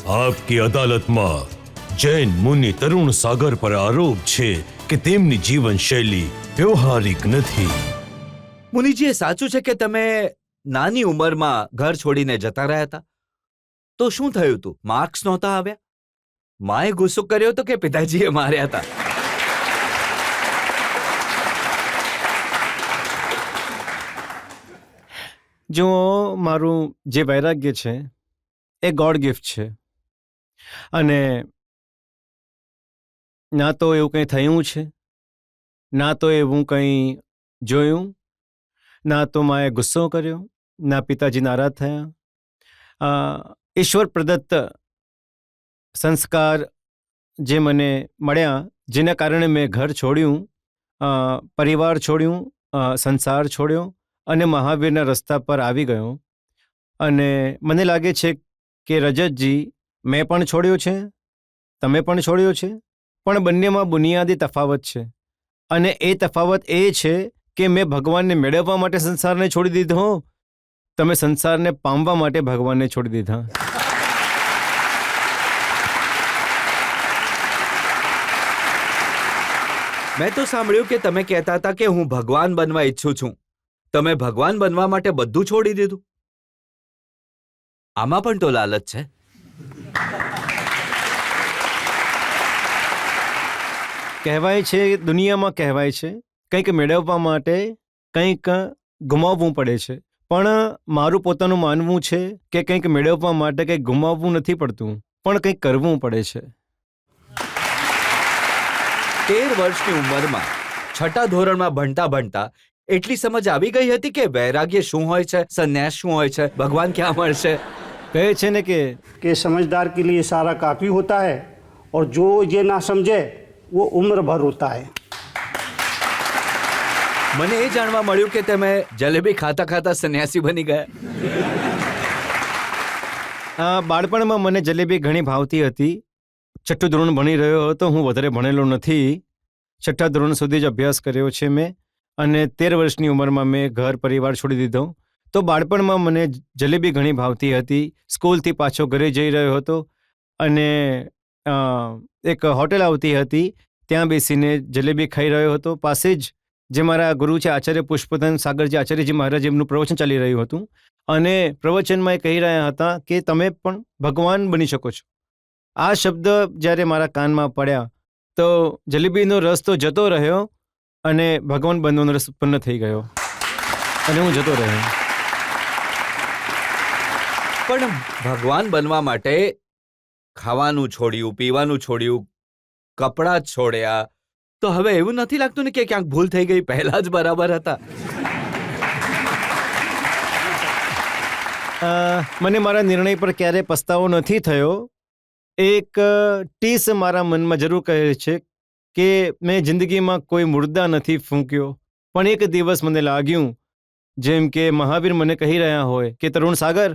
આપકી અદાલતમાં જૈન મુનિ તરુણ સાગર પર આરોપ છે કે તેમની જીવનશૈલી વ્યવહારિક નથી. મુનિજી, એ સાચું છે કે તમે નાની ઉંમરમાં ઘર છોડીને જતા રહ્યા હતા? તો શું થયું હતું? માર્ક્સ નહોતા આવ્યા? માએ ગુસ્સો કર્યો હતો કે પિતાજીએ માર્યા હતા? જો મારું જે વૈરાગ્ય છે એ ગોડ ગિફ્ટ છે, અને ના તો એવું કંઈ થયું છે, ના તો એવું કંઈ જોયું, ના તો માએ ગુસ્સો કર્યો, ના પિતાજી નારાજ થયા. ઈશ્વર પ્રદત્ત સંસ્કાર જે મને મળ્યા, જેના કારણે મેં ઘર છોડ્યું, પરિવાર છોડ્યું, સંસાર છોડ્યો અને મહાવીરના રસ્તા પર આવી ગયો. અને મને લાગે છે કે રજતજી, મેં પણ છોડ્યો છે, તમે પણ છોડ્યો છે, પણ બંનેમાં બુનિયાદી તફાવત છે. અને એ તફાવત એ છે કે મેં ભગવાનને મેળવવા માટે સંસારને છોડી દીધો, તમે સંસારને પામવા માટે ભગવાનને છોડી દીધા. મેં તો સાંભળ્યું કે તમે કહેતા હતા કે હું ભગવાન બનવા ઈચ્છું છું. તમે ભગવાન બનવા માટે બધું છોડી દીધું? આમાં પણ તો લાલચ છે. કહેવાય છે, દુનિયામાં કહેવાય છે, કંઈક મેળવવા માટે કંઈક ગુમાવવું પડે છે. પણ મારું પોતાનું માનવું છે કે કંઈક મેળવવા માટે કંઈક ગુમાવવું નથી પડતું, પણ કંઈક કરવું પડે છે. 13 વર્ષની ઉંમરમાં 6ઠા ધોરણમાં ભણતા એટલી સમજ આવી ગઈ હતી કે વૈરાગ્ય શું હોય છે, સંન્યાસ શું હોય છે, ભગવાન ક્યાં મળશે? કહે છે ને कि समझदार के लिए सारा काफ़ी होता है और जो ये ना समझे वो उम्र भर होता है. મને એ જાણવા મળ્યું કે તમે જલેબી ખાતા ખાતા સંન્યાસી બની ગયા. બાળપણમાં મને જલેબી ઘણી ભાવતી હતી. 6ઠું ધોરણ ભણી રહ્યો હતો, હું વધારે ભણેલો નથી. 6ઠ્ઠા ધોરણ સુધી જ અભ્યાસ કર્યો છે મેં, અને 13 વર્ષની ઉંમરમાં મેં ઘર પરિવાર છોડી દીધો. તો બાળપણમાં મને જલેબી ઘણી ભાવતી હતી. સ્કૂલથી પાછો ઘરે જઈ રહ્યો હતો અને એક હોટેલ આવતી હતી, ત્યાં બેસીને જલેબી ખાઈ રહ્યો હતો. પાસે જ જે મારા ગુરુ છે આચાર્ય પુષ્પધન સાગરજી આચાર્યજી મહારાજ, એમનું પ્રવચન ચાલી રહ્યું હતું. અને પ્રવચનમાં એ કહી રહ્યા હતા કે તમે પણ ભગવાન બની શકો છો. આ શબ્દ જ્યારે મારા કાનમાં પડ્યા તો જલેબીનો રસ તો જતો રહ્યો અને ભગવાન બનવાનો રસ ઉત્પન્ન થઈ ગયો અને હું જતો રહ્યો. પણ ભગવાન બનવા માટે ખાવાનું છોડ્યું, પીવાનું છોડ્યું, કપડાં જ છોડ્યા, તો હવે એવું નથી લાગતું ને કે ક્યાંક ભૂલ થઈ ગઈ? પહેલા જ બરાબર હતા. મને મારા નિર્ણય પર ક્યારેય પસ્તાવો નથી થયો. એક ટીસ મારા મનમાં જરૂર કહે છે કે મેં જિંદગીમાં કોઈ મુર્દા નથી ફૂંક્યો. પણ એક દિવસ મને લાગ્યું જેમ કે મહાવીર મને કહી રહ્યા હોય કે તરુણ સાગર,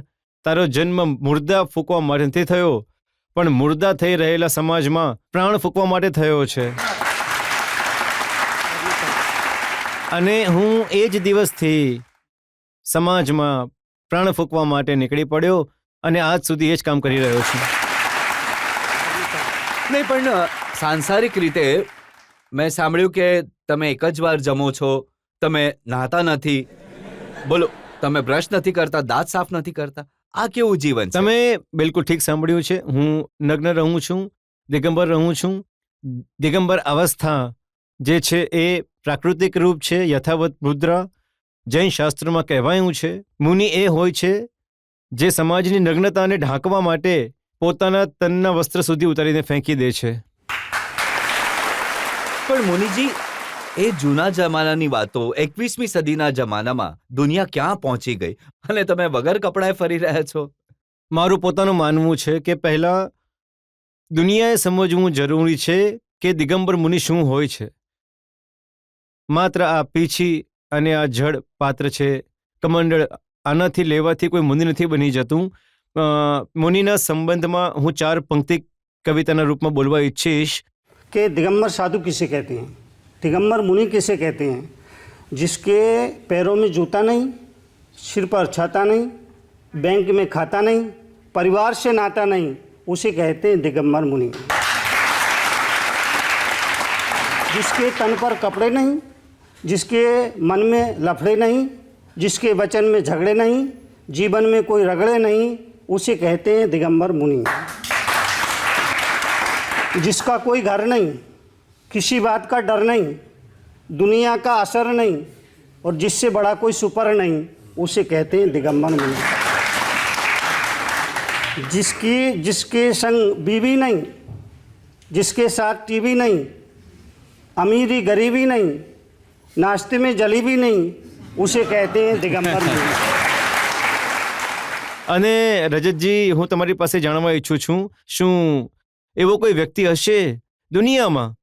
તારો જન્મ મુર્દા ફૂંકવા માટે નથી થયો, પણ મુર્દા થઈ રહેલા સમાજમાં પ્રાણ ફૂંકવા માટે થયો છે. અને હું એ જ દિવસથી સમાજમાં પ્રાણ ફૂંકવા માટે નીકળી પડ્યો અને આજ સુધી એ જ કામ કરી રહ્યો છું. નહીં, પણ સાંસારિક રીતે મેં સાંભળ્યું કે તમે એક જ વાર જમો છો, તમે નહાતા નથી, બોલો તમે બ્રશ નથી કરતા, દાંત સાફ નથી કરતા. આ કેવું જીવન છે? તમે બિલકુલ ઠીક સાંભળ્યું છે. હું નગ્ન રહું છું, દિગંબર રહું છું. દિગંબર અવસ્થા જે છે એ પ્રાકૃતિક રૂપ છે, યથાવત મુદ્રા. જૈન શાસ્ત્રમાં કહેવાયું છે મુનિ એ હોય છે જે સમાજની નગ્નતાને ઢાંકવા માટે પોતાના તનના વસ્ત્ર સુધી ઉતારીને ફેંકી દે છે. પણ મુનિજી, એ જૂના જમાનાની વાતો, 21મી સદીના જમાનામાં દુનિયા ક્યાં પહોંચી ગઈ અને તમે વગર કપડાએ ફરી રહ્યા છો? મારું પોતાનું માનવું છે કે પહેલાં દુનિયાએ સમજવું જરૂરી છે કે દિગંબર મુનિ શું હોય છે. માત્ર આ પીછી અને આ જડ પાત્ર છે, કમંડળ, આનાથી લેવાથી કોઈ મુનિ નથી બની જતું. મુનિના સંબંધમાં હું 4 પંક્તિ કવિતાના રૂપમાં બોલવા ઈચ્છીશ कि दिगंबर साधु किसे कहते हैं, दिगंबर मुनि किसे कहते हैं? जिसके पैरों में जूता नहीं, सिर पर छाता नहीं, बैंक में खाता नहीं, परिवार से नाता नहीं, उसे कहते हैं दिगंबर मुनि। जिसके तन पर कपड़े नहीं, जिसके मन में लफड़े नहीं, जिसके वचन में झगड़े नहीं, जीवन में कोई रगड़े नहीं, उसे कहते हैं दिगंबर मुनि। जिसका कोई घर नहीं, किसी बात का डर नहीं, दुनिया का असर नहीं और जिससे बड़ा कोई सुपर नहीं, उसे कहते हैं दिगंबर मुनि। जिसके संग बीवी नहीं, जिसके साथ टीवी नहीं, अमीरी गरीबी नहीं, नाश्ते में जलेबी नहीं, उसे कहते हैं दिगंबर मुनि। અને રજતજી, હું તમારી પાસે જાણવા ઈચ્છું છું, શું એવો કોઈ વ્યક્તિ હશે દુનિયામાં,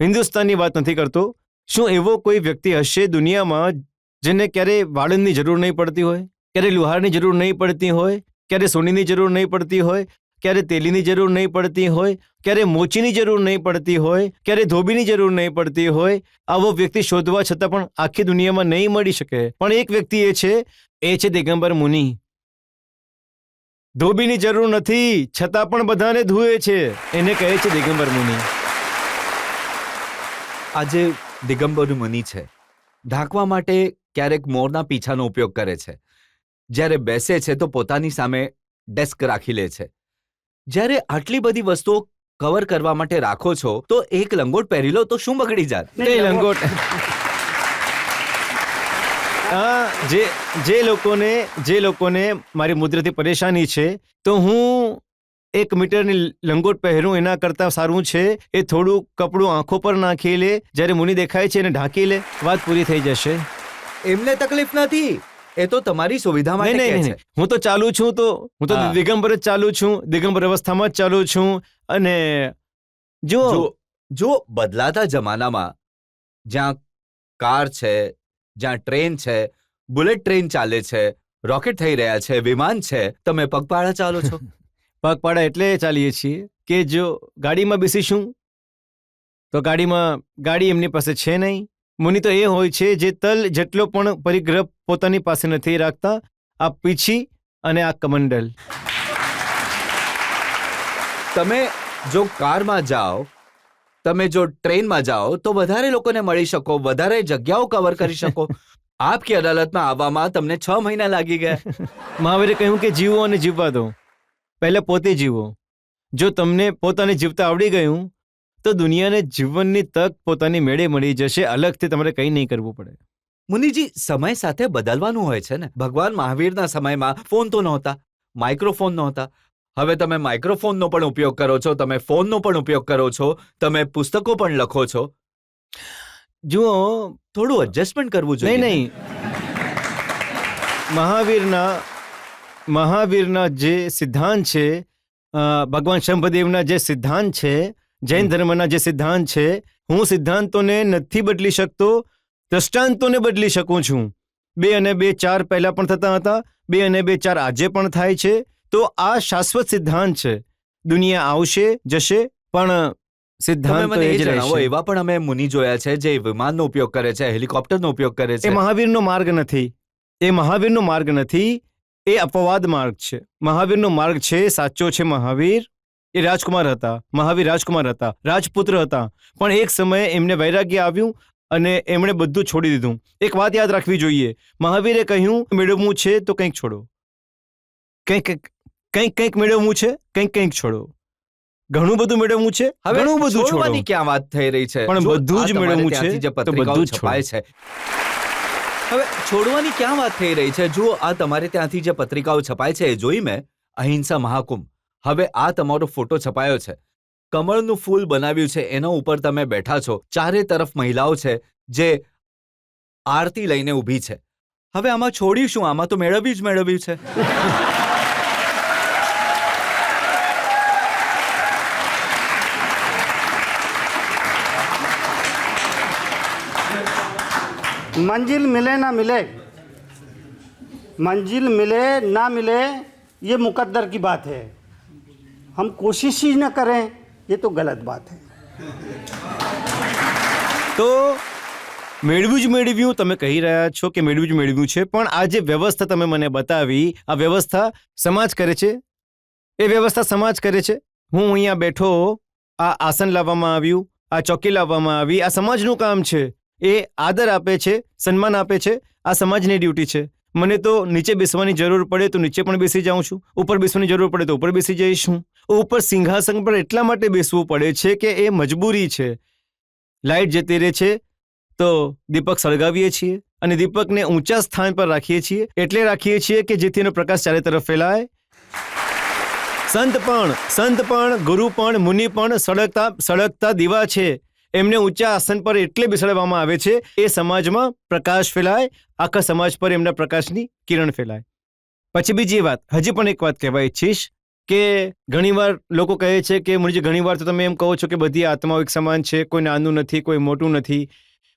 હિન્દુસ્તાનની વાત નથી કરતો, શું એવો કોઈ વ્યક્તિ હશે દુનિયામાં જેને ક્યારે વાળંદની જરૂર નહીં પડતી હોય, ક્યારે લુહારની જરૂર નહીં પડતી હોય, ક્યારે સોનીની જરૂર નહીં પડતી હોય, ક્યારે તેલીની જરૂર નહીં પડતી હોય, ક્યારે મોચીની જરૂર નહીં પડતી હોય, ક્યારે ધોબીની જરૂર નહીં પડતી હોય? આવો વ્યક્તિ શોધવા છતાં પણ આખી દુનિયામાં નહીં મળી શકે. પણ એક વ્યક્તિ એ છે દિગંબર મુનિ. ધોબીની જરૂર નથી છતાં પણ બધાને ધુએ છે, એને કહે છે દિગંબર મુનિ. આજે દિગંબર મુનિ છે, ઢાંકવા માટે ક્યારેક મોરના પીછાનો ઉપયોગ કરે છે, જ્યારે બેસે છે તો પોતાની સામે ડેસ્ક રાખી લે છે. જ્યારે આટલી બધી વસ્તુઓ કવર કરવા માટે રાખો છો તો એક લંગોટ પહેરી લો તો શું બગડી જાત? તે લંગોટ જે લોકોને મારી મુદ્રાથી પરેશાની છે, તો હું 1 મીટરની લંગોટ પહેરું એના કરતાં સારું છે એ થોડું કપડું આંખો પર નાખી લે, જ્યારે મુનિ દેખાય છે એને ઢાંકી લે, વાત પૂરી થઈ જશે. એમને તકલીફ નથી, એ તો તમારી સુવિધા માટે કહે છે. હું તો ચાલુ છું, હું તો દિગંબર જ ચાલુ છું, દિગંબર અવસ્થામાં જ ચાલુ છું. અને જો બદલાતા જમાનામાં જ્યાં કાર છે, જ્યાં ટ્રેન છે, બુલેટ ટ્રેન ચાલે છે, રોકેટ થઈ રહ્યા છે, વિમાન છે, તમે પગપાળા ચાલો છો. પગપાળા એટલે ચાલીએ છીએ કે જો ગાડીમાં બેસીશું તો ગાડી એમની પાસે છે નહીં. મુનિ તો એ હોય છે જે તલ જેટલો પણ પરિગ્રહ પોતાની પાસે નથી રાખતા. આ પીછી અને આ કમંડલ. તમે જો કારમાં જાઓ, તમે જો ટ્રેનમાં જાઓ તો વધારે લોકોને મળી શકો, વધારે જગ્યાઓ કવર કરી શકો. આપકી અદાલતમાં આવવામાં તમને 6 મહિના લાગી ગયા. મહાવીરે કહ્યું કે જીવો અને જીવવા દો, પહેલા પોતે જીવો. જો તમને પોતાને જીવતા આવડી ગયું તો દુનિયાને જીવનની તક પોતાની મેળે મળી જશે. અલગથી તમારે કંઈ નહીં કરવું પડે. મુનિજી, સમય સાથે બદલવાનું હોય છે ને. ભગવાન મહાવીરના સમયમાં ફોન તો નહોતા, માઇક્રોફોન નહોતા. હવે તમે માઇક્રોફોનનો પણ ઉપયોગ કરો છો, તમે ફોનનો પણ ઉપયોગ કરો છો, તમે પુસ્તકો પણ લખો છો. જુઓ, થોડું એડજસ્ટમેન્ટ કરવું જોઈએ. નહીં, મહાવીરના જે સિદ્ધાંત છે, ભગવાન શંભદેવના જે સિદ્ધાંત છે, જૈન ધર્મના જે સિદ્ધાંત છે, હું સિદ્ધાંતોને નથી બદલી શકતો, દ્રષ્ટાંતોને બદલી શકું છું. 2 અને 2 4 પહેલા પણ થતા હતા, 2 અને 2 4 આજે પણ થાય છે. તો આ શાશ્વત સિદ્ધાંત છે. દુનિયા આવશે જશે પણ સિદ્ધાંત તો એ જ રહેશે. એવા પણ અમે મુનિ જોયા છે જે વિમાનનો ઉપયોગ કરે છે, હેલિકોપ્ટરનો ઉપયોગ કરે છે. એ મહાવીરનો માર્ગ નથી, એ મહાવીરનો માર્ગ નથી, એ અપવાદ માર્ગ છે. મહાવીરનો માર્ગ છે, સાચો છે. મહાવીર એ રાજકુમાર હતા, મહાવીર રાજકુમાર હતા, રાજપુત્ર હતા. પણ એક સમયે એમને વૈરાગ્ય આવ્યું અને એમણે બધું છોડી દીધું. એક વાત યાદ રાખવી જોઈએ, મહાવીરે કહ્યું મેળવવું છે તો કંઈક છોડો, કંઈક મેળવવું છે, કંઈક છોડો. ઘણું બધું મેળવવું છે, ઘણું બધું છોડવાની ક્યાં વાત થઈ રહી છે? પણ બધું જ મેળવવું છે તો બધું જ છપાય છે. હવે છોડવાની ક્યાં વાત થઈ રહી છે? જુઓ, આ તમારે ત્યાંથી જે પત્રિકાઓ છપાય છે એ જોઈ મેં, અહિંસા મહાકુંભ. હવે આ તમારો ફોટો છપાયો છે, કમળનું ફૂલ બનાવ્યું છે, એના ઉપર તમે બેઠા છો, ચારે તરફ મહિલાઓ છે જે આરતી લઈને ઊભી છે. હવે આમાં છોડ્યું શું? આમાં તો મેળવ્યું છે. मंजिल मिले ना मिले, मंजिल मिले ना मिले, ये मुकद्दर की बात है. हम कोशिश ही न करें, ये तो गलत बात है. તો મેળવ્યું તમે કહી રહ્યા છો કે મેળવ્યું છે, પણ આ જે વ્યવસ્થા તમે મને બતાવી, આ વ્યવસ્થા સમાજ કરે છે, એ વ્યવસ્થા સમાજ કરે છે. હું અહીંયા બેઠો, આ આસન લાવવામાં આવ્યું, આ ચોકી લાવવામાં આવી, આ સમાજનું કામ છે. એ આદર આપે છે, સન્માન આપે છે, આ સમાજની ડ્યુટી છે. મને તો નીચે બેસવાની જરૂર પડે તો નીચે પણ બેસી જાઉં છું, ઉપર બેસવાની જરૂર પડે તો ઉપર બેસી જઈશ હું. ઉપર સિંહાસન પર એટલા માટે બેસવું પડે છે કે એ મજબૂરી છે. લાઇટ જતી રહે છે તો દીપક સળગાવીએ છીએ અને દીપકને ઊંચા સ્થાન પર રાખીએ છીએ. એટલે રાખીએ છીએ કે જેથી એનો પ્રકાશ ચારે તરફ ફેલાય. સંત પણ ગુરુ પણ મુનિ પણ સળગતા દીવા છે. એમને ઊંચા આસન પર એટલે બેસાડવામાં આવે છે એ સમાજમાં પ્રકાશ ફેલાય, આખા સમાજ પર એમના પ્રકાશની કિરણ ફેલાય. પછી બીજી વાત, હજી પણ એક વાત કહેવા ઈચ્છીશ કે ઘણીવાર લોકો કહે છે કે મુનિજી, ઘણીવાર તો તમે એમ કહો છો કે બધી આત્માઓ એક સમાન છે, કોઈ નાનું નથી, કોઈ મોટું નથી,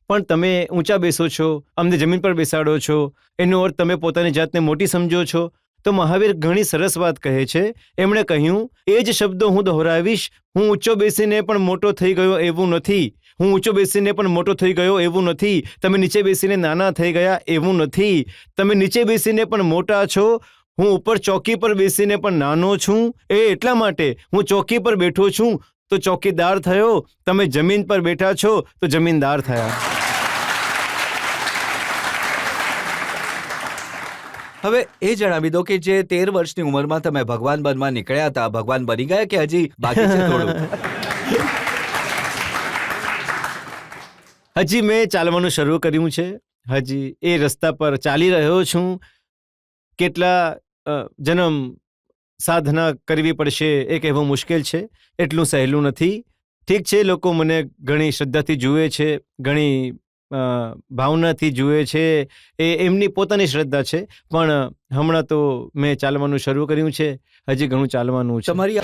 પણ તમે ઊંચા બેસો છો, અમને જમીન પર બેસાડો છો, એનો અર્થ તમે પોતાની જાતને મોટી સમજો છો. તો મહાવીર ઘણી સરસ વાત કહે છે. એમણે કહ્યું, એ જ શબ્દો હું દોહરાવીશ, હું ઊંચો બેસીને પણ મોટો થઈ ગયો એવું નથી, હું ઊંચો બેસીને પણ મોટો થઈ ગયો એવું નથી, તમે નીચે બેસીને નાના થઈ ગયા એવું નથી, તમે નીચે બેસીને પણ મોટા છો, હું ઉપર ચોકી પર બેસીને પણ નાનો છું. એ એટલા માટે હું ચોકી પર બેઠો છું તો ચોકીદાર થયો, તમે જમીન પર બેઠા છો તો જમીનદાર થયા. હવે એ જણાવી દો કે જે 13 વર્ષની ઉંમરમાં તમે ભગવાન બનવા નીકળ્યા હતા, ભગવાન બની ગયા કે હજી બાકી છે થોડું? હજી મેં ચાલવાનું શરૂ કર્યું છે, હજી એ રસ્તા પર ચાલી રહ્યો છું. કેટલા જન્મ સાધના કરવી પડશે એ કહેવું મુશ્કેલ છે, એટલું સહેલું નથી. ઠીક છે, લોકો મને ઘણી શ્રદ્ધાથી જુએ છે, ઘણી ભાવનાથી જુએ છે, એ એમની પોતાની શ્રદ્ધા છે, પણ હમણાં તો મેં ચાલવાનું શરૂ કર્યું છે, હજી ઘણું ચાલવાનું છે. તમારી